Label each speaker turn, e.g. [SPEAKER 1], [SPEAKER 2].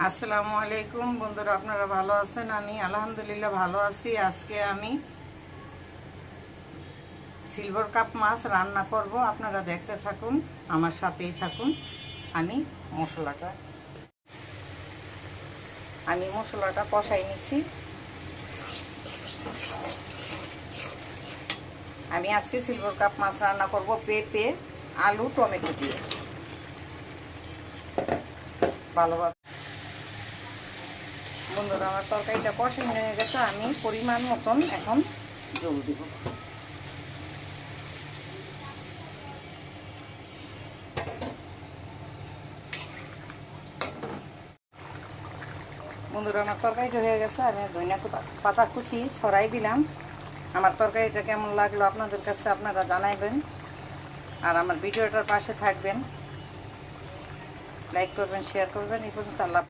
[SPEAKER 1] আসসালামু আলাইকুম বন্ধুরা, আপনারা ভালো আছেন? আমি আলহামদুলিল্লাহ ভালো আছি। আজকে আমি সিলভার কাপ মাছ রান্না করব। আপনারা দেখতে থাকুন, আমার সাথেই থাকুন। আমি মশলাটা কষাই নিছি। আমি আজকে সিলভার কাপ মাছ রান্না করব পেঁপে, আলু, টমেটো দিয়ে ভালোভাবে। বন্ধুরা, আমার তরকারিটা কষানো হয়ে গেছে। আমি পরিমাণ মতন এখন জল দিব। বন্ধুরা, আমার তরকারিটা হয়ে গেছে। আমি ধনিয়া পাতা কুচি ছড়াই দিলাম। আমার তরকারিটা কেমন লাগলো আপনাদের কাছে আপনারা জানাইবেন। আর আমার ভিডিওটার পাশে থাকবেন, লাইক করবেন, শেয়ার করবেন। এই পর্যন্ত আল্লাহ।